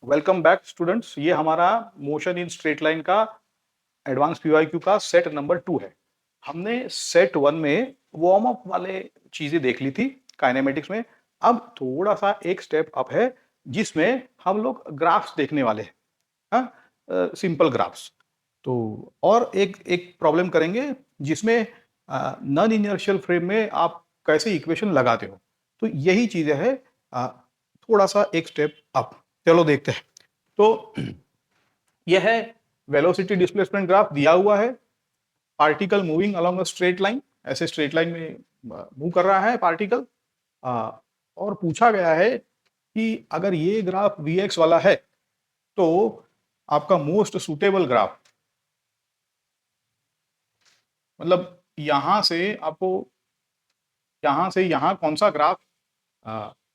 Welcome back students. ये हमारा motion in straight line का एडवांस पीवाईक्यू का सेट नंबर 2 है। हमने सेट 1 में वार्म अप वाले चीजें देख ली थी काइनेमेटिक्स में। अब थोड़ा सा एक स्टेप अप है जिसमें हम लोग ग्राफ्स देखने वाले हैं। हाँ, सिंपल ग्राफ्स। तो और एक एक प्रॉब्लम करेंगे जिसमें नॉन इनर्शियल फ्रेम में आप कैसे इक्वेशन लगाते हो। तो यही चीजें है, थोड़ा सा एक स्टेप अप। चलो देखते हैं। तो यह है वेलोसिटी डिस्प्लेसमेंट ग्राफ दिया हुआ है। Particle moving along a straight line, ऐसे स्ट्रेट लाइन में मूव कर रहा है पार्टिकल। और पूछा गया है कि अगर ये ग्राफ Vx वाला है तो आपका मोस्ट सुटेबल ग्राफ, मतलब यहां से आपको, यहां से यहां कौन सा ग्राफ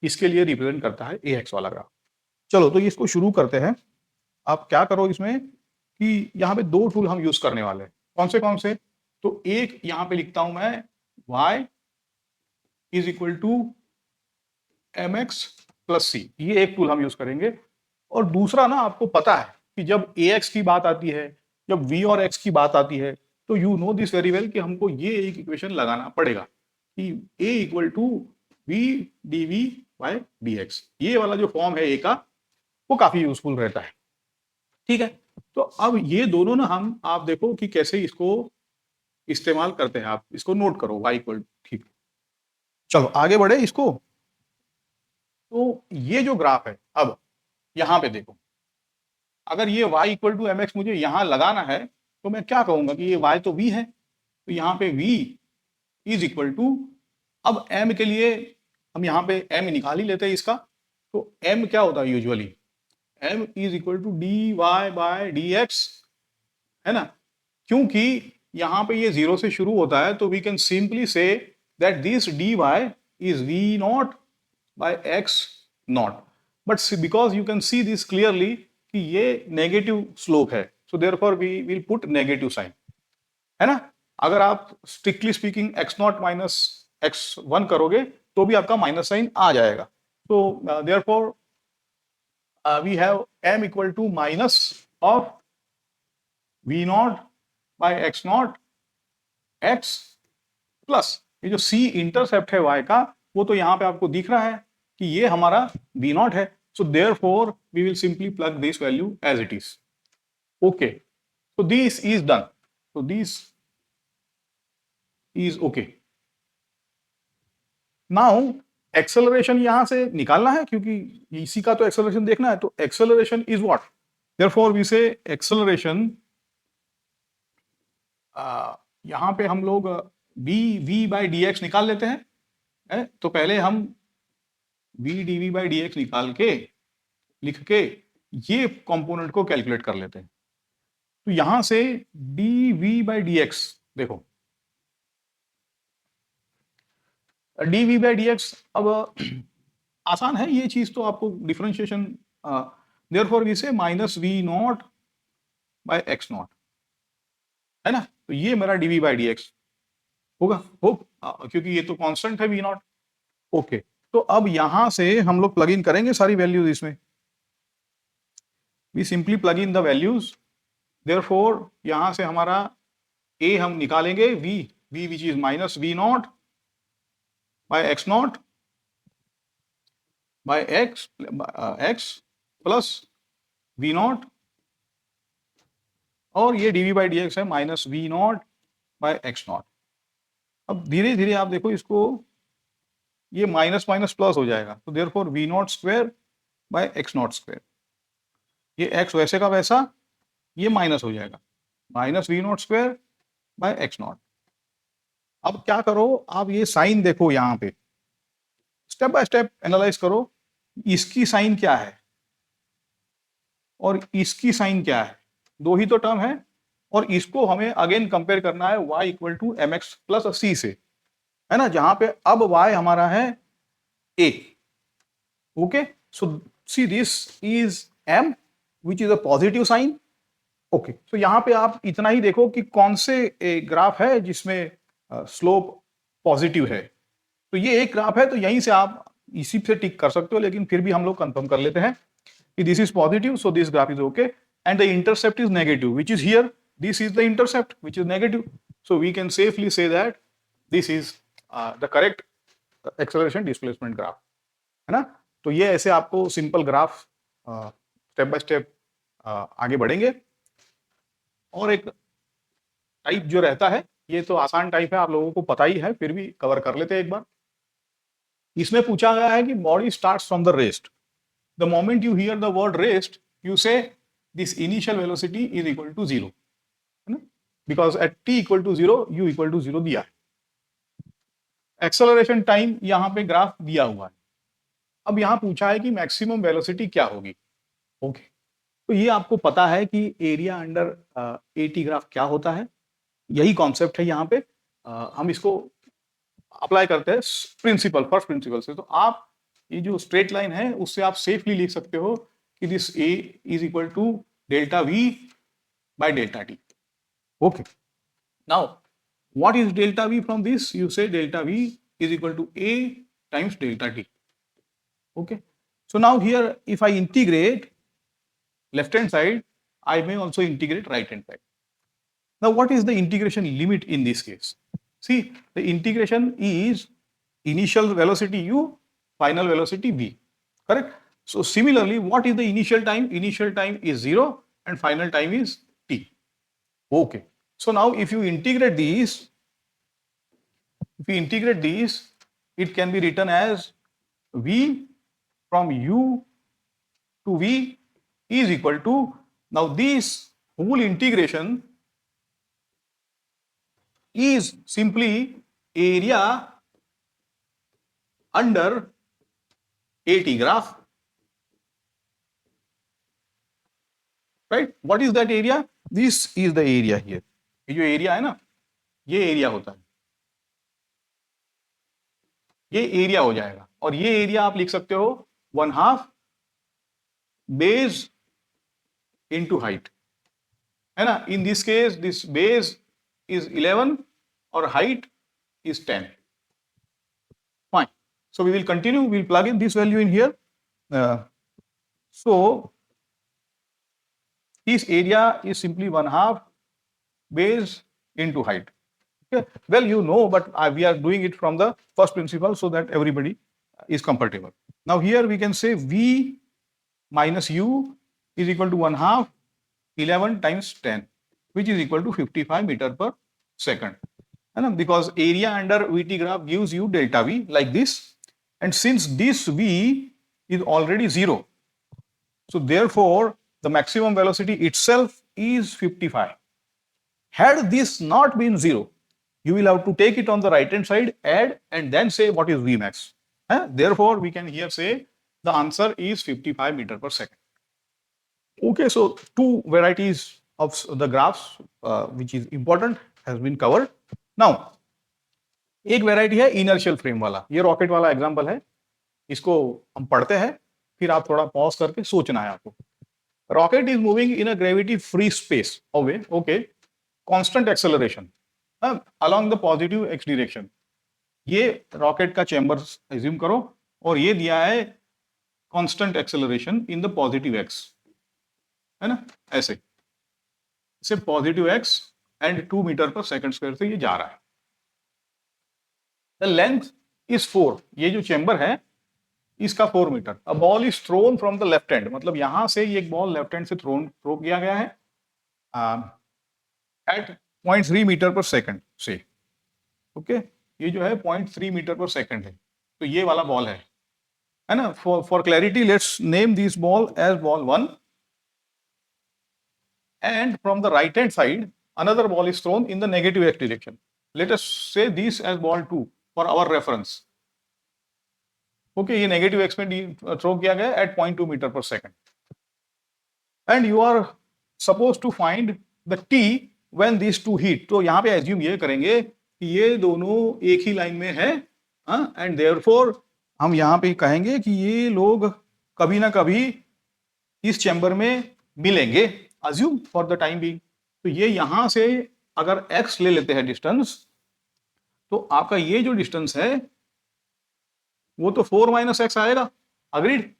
इसके लिए रिप्रेजेंट करता है, Ax वाला ग्राफ। चलो तो इसको शुरू करते हैं। आप क्या करो इसमें कि यहाँ पे दो टूल हम यूज करने वाले हैं। कौन से? तो एक यहाँ पे लिखता हूं मैं y is equal to M X plus C, ये एक टूल हम यूज करेंगे। और दूसरा ना, आपको पता है कि जब ए एक्स की बात आती है, जब v और x की बात आती है, तो you know this very well कि हमको ये एक इक्वेशन लगाना पड़ेगा कि a equal to v d v by d x. ये वाला जो फॉर्म है a का, वो काफी यूजफुल रहता है। ठीक है। तो अब ये दोनों ना, हम आप देखो कि कैसे इसको इस्तेमाल करते हैं। आप इसको नोट करो, y इक्वल, ठीक। चलो आगे बढ़े इसको। तो ये जो ग्राफ है, अब यहां पे देखो, अगर ये y equal to M x मुझे यहां लगाना है तो मैं क्या कहूंगा कि ये y तो v है, तो यहाँ पे v इज इक्वल टू, अब m के लिए हम यहाँ पे m निकाल ही लेते हैं इसका। तो m क्या होता है usually, m is equal to d y by d x, है ना। क्योंकि यहां पे ये जीरो से शुरू होता है, तो we can simply say that this d y is v not by x naught. But because you can see this clearly कि ये नेगेटिव स्लोप है, so therefore we will put negative sign, है ना। अगर आप strictly speaking x naught minus x one करोगे तो भी आपका माइनस साइन आ जाएगा। तो therefore we have m equal to minus of v not by x not x plus ये जो c इंटरसेप्ट है y का, वो तो यहां पे आपको दिख रहा है कि ये हमारा v नॉट है। So therefore we will simply plug this value as it is. Okay, so this is done, so this is okay। Now acceleration यहां से निकालना है, क्योंकि इसी का तो एक्सेलरेशन देखना है। तो acceleration is what, therefore we say acceleration, यहां पे हम लोग b v by D x निकाल लेते हैं, तो पहले हम v d we by D x निकाल के लिख के ये कंपोनेंट को कैलकुलेट कर लेते हैं। तो यहां से D we by D X देखो, D we by D X, अब आसान है ये चीज, तो आपको differentiation, therefore we say minus we not by x not, है ना। तो ये मेरा D we by D X होगा, क्योंकि ये तो कांस्टेंट है वी नॉट। ओके, तो अब यहां से हम लोग प्लग इन करेंगे सारी वैल्यूज इसमें। We simply plug in the values, therefore यहां से हमारा ए हम निकालेंगे v, v which is minus we not by x naught by x x plus v naught, और ये dv बाई डी एक्स है minus we not by x naught. अब धीरे धीरे आप देखो इसको, ये माइनस माइनस प्लस हो जाएगा, तो therefore v naught square by x naught square, ये एक्स वैसे का वैसा ये माइनस हो जाएगा, minus we naught square by x naught. अब क्या करो, आप ये साइन देखो, यहाँ पे स्टेप बाय स्टेप एनालाइज करो, इसकी साइन क्या है और इसकी साइन क्या है, दो ही तो टर्म है। और इसको हमें अगेन कंपेयर करना है y equal to M X plus C से, है ना, जहां पे अब y हमारा है a। Okay, so see this is m which is a positive sign. Okay, तो यहां पे आप इतना ही देखो कि कौन से ग्राफ है जिसमें स्लोप पॉजिटिव है। तो ये एक ग्राफ है, तो यहीं से आप इसी से टिक कर सकते हो, लेकिन फिर भी हम लोग कंफर्म कर लेते हैं। this is positive, so this graph is okay, and the intercept is negative, which is here. This is the intercept, which is negative. So we can safely say that this is the correct acceleration displacement graph, है ना? तो ये ऐसे आपको simple graph step by step आगे बढ़ेंगे। और एक टाइप जो रहता है, ये तो आसान टाइप है, आप लोगों को पता ही है, फिर भी कवर कर लेते हैं एक बार। इसमें पूछा गया है कि body starts from the rest. The moment you hear the word rest, you say this initial velocity is equal to 0, है ना? Because at t equal to 0 u equal to 0 दिया है। एक्सेलरेशन टाइम यहाँ पे ग्राफ दिया हुआ है। अब यहाँ पूछा है कि मैक्सिमम वेलोसिटी क्या होगी। ओके, तो ये आपको पता है कि एरिया अंडर AT ग्राफ क्या होता है, यही कॉन्सेप्ट है यहाँ पे। हम इसको अप्लाई करते हैं प्रिंसिपल, फर्स्ट प्रिंसिपल से। तो आप ये जो स्ट्रेट लाइन है उससे आप सेफली लिख सकते हो कि this A is equal to delta V by delta T। Okay, now what is delta V from this? You say delta V is equal to A times delta T. Okay, so now here if I integrate left hand side, I may also integrate right hand side. Now what is the integration limit in this case? See, the integration is initial velocity U, final velocity V, correct? So similarly, what is the initial time? Initial time is 0 and final time is T. Okay, so now if you integrate these, it can be written as V from U to V is equal to, now this whole integration is simply area under AT graph, right? What is that area? This is the area here. ये जो area है ना, ये area होता है, ये area हो जाएगा। और ये एरिया आप लिख सकते हो 1/2 बेस इनटू हाइट, है ना? In this case this base is 11 or height is 10. Fine. So we will continue. We will plug in this value in here. So this area is simply 1/2 base into height. Okay. Well, you know, but we are doing it from the first principle so that everybody is comfortable. Now here we can say V minus U is equal to 1/2 11 times 10, which is equal to 55 meter per second. And because area under VT graph gives you delta V like this, and since this V is already 0, so therefore the maximum velocity itself is 55. Had this not been 0, you will have to take it on the right hand side, add, and then say what is Vmax. Therefore we can here say the answer is 55 meter per second. Okay, so two varieties of the graphs which is important has been covered. Now एक variety है inertial frame वाला, ये rocket वाला example है, इसको हम पढ़ते हैं, फिर आप थोड़ा पॉज करके सोचना है आपको। Rocket is moving in a gravity free space away, okay, constant acceleration along the positive x direction. ये रॉकेट का चैम्बर एज्यूम करो और ये दिया है constant acceleration in the positive x, है ना? ऐसे पॉजिटिव एक्स एंड 2 मीटर पर सेकंड स्क्वायर से ये जा रहा है। द लेंथ इज 4, ये जो चैम्बर है इसका 4 metre. A ball is thrown from the left hand, मतलब यहां से ये एक बॉल लेफ्ट हैंड से थ्रो किया गया है एट 0.3 मीटर पर सेकंड से। ओके, ये जो है 0.3 मीटर पर सेकंड है, तो ये वाला बॉल है ना? For clarity let's name this ball as ball 1, and from the right hand side another ball is thrown in the negative x direction. Let us say this as ball 2 for our reference. Okay, ये negative x में throw किया गया at 0.2 meter per second, and you are supposed to find the t when these two hit. तो यहाँ पे assume ये करेंगे कि ये दोनों एक ही लाइन में है, and therefore हम यहाँ पे कहेंगे कि ये लोग कभी ना कभी इस चैम्बर में मिलेंगे, assume for the time being. तो ये यहां से अगर x ले लेते हैं डिस्टेंस, तो आपका ये जो डिस्टेंस है वो तो 4 - x आएगा, अग्रीड?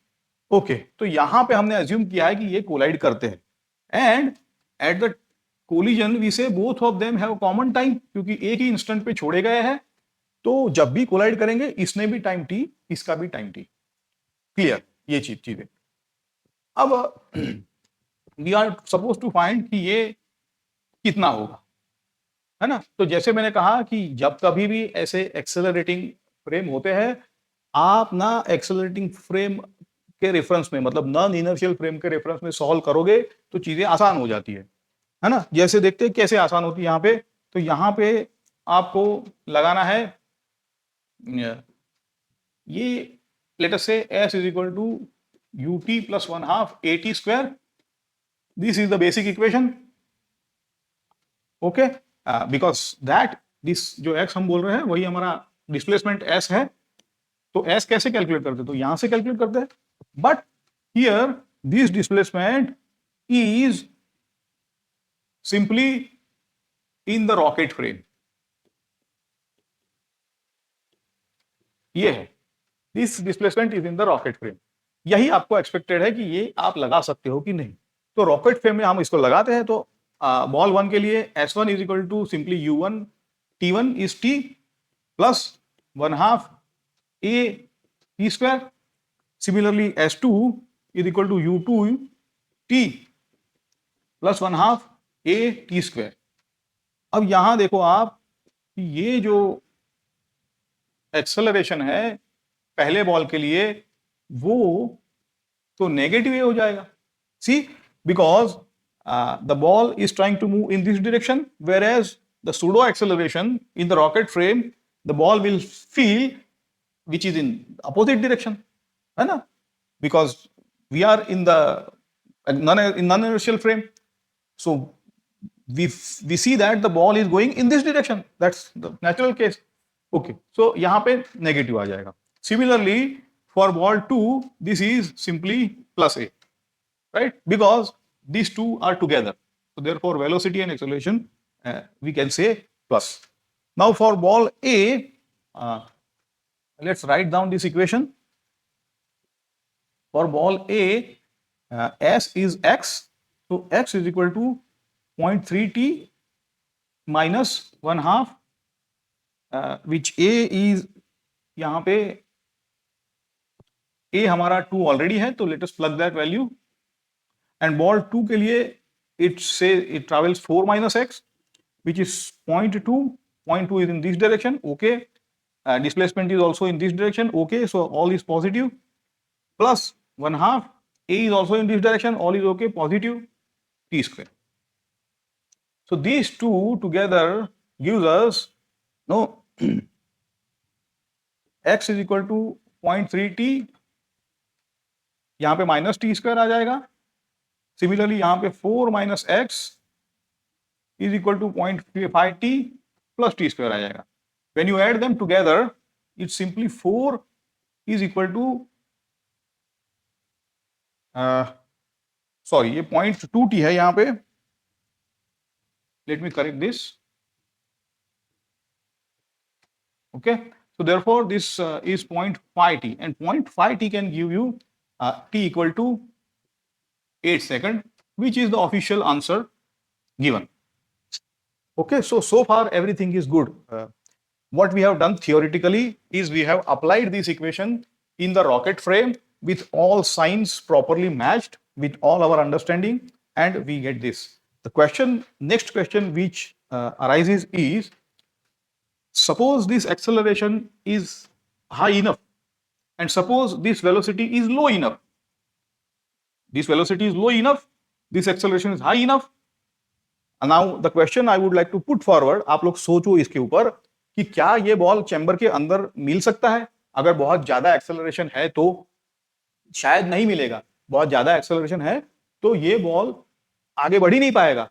ओके, तो यहां पे हमने अज्यूम किया है कि ये कोलाइड करते हैं and at the collision we say both of them have common time, क्योंकि एक ही इंस्टेंट पे छोड़े गए हैं, तो जब भी कोलाइड करेंगे इसने भी टाइम टी, इसका भी टाइम टी। क्लियर ये चीजें। अब we are suppose to find कि ये कितना होगा, है ना। तो जैसे मैंने कहा कि जब कभी भी ऐसे एक्सेलरेटिंग फ्रेम होते हैं, आप ना एक्सेलरेटिंग फ्रेम के रेफरेंस में, मतलब नॉन इनर्शियल फ्रेम के रेफरेंस में सॉल्व करोगे तो चीजें आसान हो जाती है ना। जैसे देखते हैं कैसे आसान होती है यहाँ पे। तो यहाँ पे आपको लगाना है ये, late us say s is equal to ut plus 1/2 at square, this is the basic equation. Okay, because that this जो x हम बोल रहे हैं वही हमारा डिस्प्लेसमेंट s है। तो s कैसे कैलकुलेट करते हैं, तो यहां से कैलकुलेट करते हैं, but here this displacement is simply in the rocket frame. ये है this displacement is in the rocket frame. यही आपको एक्सपेक्टेड है कि ये आप लगा सकते हो कि नहीं। तो रॉकेट फ्रेम में हम इसको लगाते हैं। तो बॉल वन के लिए S1 is equal to simply U1 T1 is T plus 1/2 A T square. Similarly S2 is equal to U2 T plus 1/2 A T square. अब यहां देखो आप, ये जो एक्सेलरेशन है पहले बॉल के लिए वो तो नेगेटिव हो जाएगा। See, because the ball is trying to move in this direction, whereas the pseudo acceleration in the rocket frame the ball will feel which is in opposite direction, है ना, because we are in the non inertial frame. So we see that the ball is going in this direction, that's the natural case. Okay, so यहाँ पे negative आ जाएगा। Similarly for ball 2 this is simply plus a, right, because these two are together, so therefore velocity and acceleration we can say plus. Now for ball A, let's write down this equation. For ball A, s is x, so x is equal to 0.3t minus 1/2 which a is, यहाँ पे a हमारा 2 already है, तो let us plug that value. And ball 2 के लिए it travels 4 minus x which is 0.2. 0.2 is in this direction, okay. Displacement is also in this direction, okay, so all is positive, plus 1/2 a is also in this direction, all is okay, positive t square. So these two together gives us no x is equal to 0.3t, यहां पे minus T square आ जाएगा। Similarly यहां पे 4 minus X is equal to 0.5t plus T square आ जाएगा। When you add them together it simply 4 is equal to, sorry ये 0.2t है यहां पे, let me correct this. Okay, so therefore this is 0.5t, and 0.5t can give you t equal to 8 seconds, which is the official answer given. Okay, so far everything is good. What we have done theoretically is we have applied this equation in the rocket frame with all signs properly matched with all our understanding, and we get this. The question, next question which arises is, suppose this acceleration is high enough and suppose this velocity is low enough. This velocity is low enough, this acceleration is high enough. And now the question I would like to put forward, आप लोग सोचो इसके ऊपर कि क्या ये ball chamber के अंदर मिल सकता है। अगर बहुत ज्यादा एक्सेलरेशन है तो शायद नहीं मिलेगा, बहुत ज्यादा एक्सेलरेशन है तो ये बॉल आगे बढ़ ही नहीं पाएगा,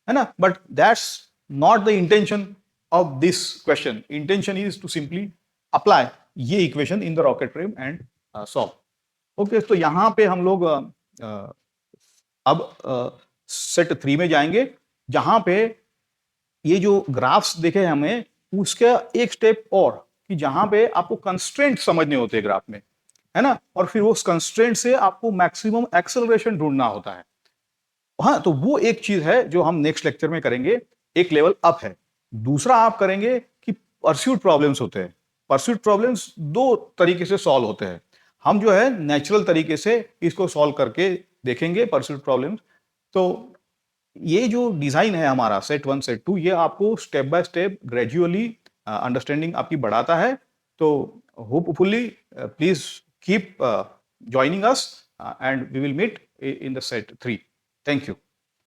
है ना। But that's not the intention of this question. Intention is to simply apply ये equation in the rocket frame and solve. Okay, तो यहां पे हम लोग अब सेट 3 में जाएंगे, जहां पे ये जो ग्राफ्स देखे हमें उसका एक स्टेप और, कि जहां पे आपको कंस्ट्रेंट समझने होते हैं ग्राफ में। है ना? और फिर उस कंस्ट्रेंट से आपको मैक्सिमम एक्सेलरेशन ढूँढना होता है। हाँ, तो वो एक चीज़ है जो हम नेक्स्ट लेक्चर में करेंगे, एक लेवल अप है। दूसरा आप करेंगे कि परस्यूट प्रॉब्लम्स होते हैं। परस्यूट प्रॉब्लम्स 2 तरीके से सॉल्व होते हैं। हम जो है नेचुरल तरीके से इसको सॉल्व करके देखेंगे परस्यूट प्रॉब्लम्स। तो ये जो डिज़ाइन है हमारा सेट 1, सेट 2 ये आपको step by step gradually understanding आपकी बढ़ाता है। तो hopefully please keep joining us and we will meet in the set 3। Thank you.